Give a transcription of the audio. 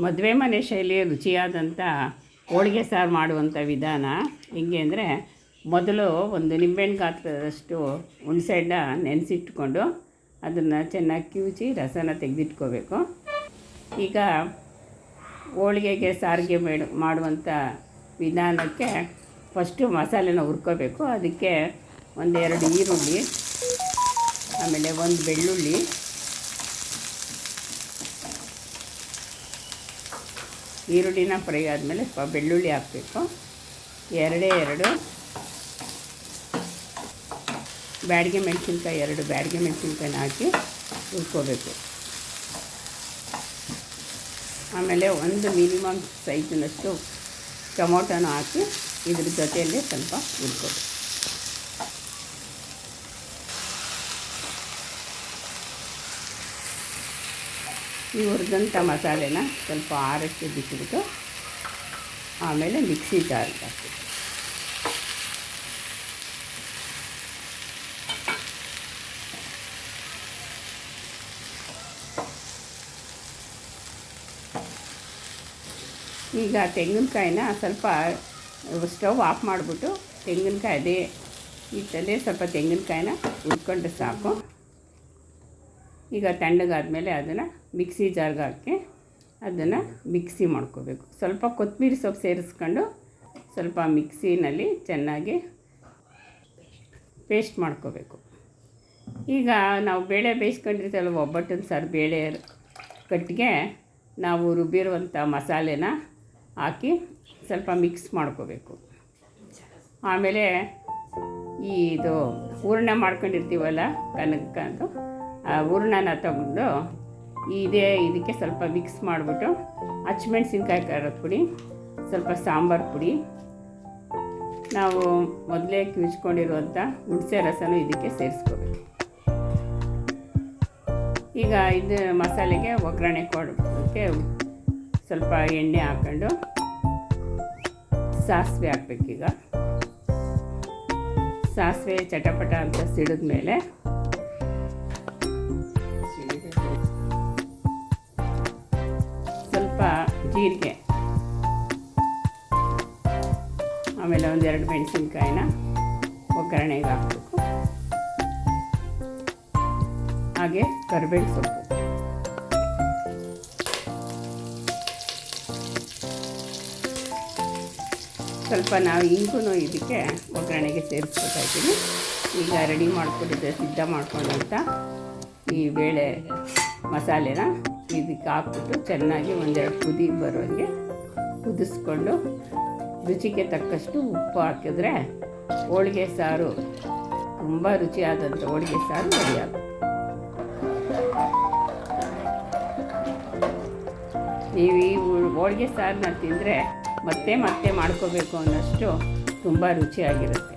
ಮದುವೆ ಮನೆ ಶೈಲಿಯ ರುಚಿಯಾದಂಥ ಹೋಳಿಗೆ ಸಾರು ಮಾಡುವಂಥ ವಿಧಾನ ಹೆಂಗೆ ಅಂದರೆ, ಮೊದಲು ಒಂದು ನಿಂಬೆಹಣ್ಣು ಗಾತ್ರದಷ್ಟು ಹುಣಸೆಹಣ್ಣ ನೆನೆಸಿಟ್ಕೊಂಡು ಅದನ್ನು ಚೆನ್ನಾಗಿ ಕಿವುಚಿ ರಸನ ತೆಗೆದಿಟ್ಕೋಬೇಕು. ಈಗ ಹೋಳಿಗೆಗೆ ಸಾರಿಗೆ ಮಾಡುವಂಥ ವಿಧಾನಕ್ಕೆ ಫಸ್ಟು ಮಸಾಲೆನ ಹುರ್ಕೋಬೇಕು. ಅದಕ್ಕೆ ಒಂದೆರಡು ಈರುಳ್ಳಿ, ಆಮೇಲೆ ಒಂದು ಬೆಳ್ಳುಳ್ಳಿ, ಈರುಳ್ಳಿನ ಫ್ರೈ ಆದಮೇಲೆ ಸ್ವಲ್ಪ ಬೆಳ್ಳುಳ್ಳಿ ಹಾಕಬೇಕು. ಎರಡು ಬ್ಯಾಡಿಗೆ ಮೆಣಸಿನ್ಕಾಯಿ, 2 ಬ್ಯಾಡಿಗೆ ಮೆಣಸಿನ್ಕಾಯಿನ ಹಾಕಿ ಹುರ್ಕೋಬೇಕು. ಆಮೇಲೆ ಒಂದು ಮಿನಿಮಮ್ ಸೈಜಿನಷ್ಟು ಟೊಮೊಟೊನ ಹಾಕಿ ಇದ್ರ ಜೊತೆಯಲ್ಲಿ ಸ್ವಲ್ಪ ಹುರ್ಕೋಬೇಕು. ಈ ಹುರಿದಂಥ ಮಸಾಲೆನ ಸ್ವಲ್ಪ ಆರಕ್ಕೆ ಬಿಟ್ಬಿಟ್ಟು ಆಮೇಲೆ ಮಿಕ್ಸಿ ಜಾರ್ಗೆ ಹಾಕಬೇಕು. ಈಗ ತೆಂಗಿನಕಾಯಿನ ಸ್ವಲ್ಪ ಸ್ಟವ್ ಆಫ್ ಮಾಡಿಬಿಟ್ಟು ತೆಂಗಿನಕಾಯಿ ಅದೇ ಹಿಟ್ಟಲ್ಲೇ ಸ್ವಲ್ಪ ತೆಂಗಿನಕಾಯಿನ ಹುರ್ಕೊಂಡ್ರೆ ಸಾಕು. ಈಗ ತಣ್ಣಗಾದಮೇಲೆ ಅದನ್ನು ಮಿಕ್ಸಿ ಜಾರ್ಗೆ ಹಾಕಿ ಅದನ್ನು ಮಿಕ್ಸಿ ಮಾಡ್ಕೋಬೇಕು. ಸ್ವಲ್ಪ ಕೊತ್ತಂಬರಿ ಸೊಪ್ಪು ಸೇರಿಸ್ಕೊಂಡು ಸ್ವಲ್ಪ ಮಿಕ್ಸಿನಲ್ಲಿ ಚೆನ್ನಾಗಿ ಪೇಸ್ಟ್ ಮಾಡ್ಕೋಬೇಕು. ಈಗ ನಾವು ಬೇಳೆ ಬೇಯಿಸ್ಕೊಂಡಿರ್ತೀವಲ್ಲ, ಒಬ್ಬಟ್ಟಿನ ಸಾರು ಬೇಳೆ ಕಟ್ಟಿಗೆ ನಾವು ರುಬ್ಬಿರುವಂಥ ಮಸಾಲೆನ ಹಾಕಿ ಸ್ವಲ್ಪ ಮಿಕ್ಸ್ ಮಾಡ್ಕೋಬೇಕು. ಆಮೇಲೆ ಇದು ಹೂರಣ ಮಾಡ್ಕೊಂಡಿರ್ತೀವಲ್ಲ ಕನಕ ಅಂತ, ಆ ಹೂರಣನ ತಗೊಂಡು ಇದಕ್ಕೆ ಸ್ವಲ್ಪ ಮಿಕ್ಸ್ ಮಾಡಿಬಿಟ್ಟು ಹಸಿಮೆಣ್ಸಿನ್ಕಾಯಿ ಖಾರದ ಪುಡಿ, ಸ್ವಲ್ಪ ಸಾಂಬಾರು ಪುಡಿ, ನಾವು ಮೊದಲೇ ಕಿವುಚ್ಕೊಂಡಿರುವಂಥ ಹುಣಸೆ ರಸನೂ ಇದಕ್ಕೆ ಸೇರಿಸ್ಕೋಬೇಕು. ಈಗ ಇದು ಮಸಾಲೆಗೆ ಒಗ್ಗರಣೆ ಕೊಡೋಕ್ಕೆ ಸ್ವಲ್ಪ ಎಣ್ಣೆ ಹಾಕ್ಕೊಂಡು ಸಾಸಿವೆ ಹಾಕ್ಬೇಕೀಗ. ಸಾಸಿವೆ ಚಟಪಟ ಅಂತ ಸಿಡಿದ ಮೇಲೆ ಸ್ವಲ್ಪ ಜೀರಿಗೆ, ಆಮೇಲೆ 1-2 ಮೆಣಸಿನ್ಕಾಯಿನ ಒಗ್ಗರಣೆಗೆ ಹಾಕಬೇಕು. ಹಾಗೆ ಕರಿಬೇವು ಸೊಪ್ಪು, ಸ್ವಲ್ಪ ನಾವು ಇಂಗು ಇದಕ್ಕೆ ಒಗ್ಗರಣೆಗೆ ಸೇರಿಸ್ಬೇಕಾಗ್ತೀನಿ. ಈಗ ರೆಡಿ ಮಾಡಿಕೊಂಡಿದ್ದೆ, ಸಿದ್ಧ ಮಾಡ್ಕೊಂಡಂಥ ಈ ಬೇಳೆ ಮಸಾಲೆನ ಇದಕ್ಕೆ ಹಾಕ್ಬಿಟ್ಟು ಚೆನ್ನಾಗಿ 1-2 ಕುದಿ ಬರೋಂಗೆ ಕುದಿಸ್ಕೊಂಡು ರುಚಿಗೆ ತಕ್ಕಷ್ಟು ಉಪ್ಪು ಹಾಕಿದ್ರೆ ಹೋಳಿಗೆ ಸಾರು, ತುಂಬ ರುಚಿಯಾದಂಥ ಹೋಳಿಗೆ ಸಾರು ರೆಡಿಯಾಗುತ್ತೆ. ನೀವು ಈ ಹೋಳಿಗೆ ಸಾರನ್ನ ತಿಂದರೆ ಮತ್ತೆ ಮಾಡ್ಕೋಬೇಕು ಅನ್ನೋಷ್ಟು ತುಂಬ ರುಚಿಯಾಗಿರುತ್ತೆ.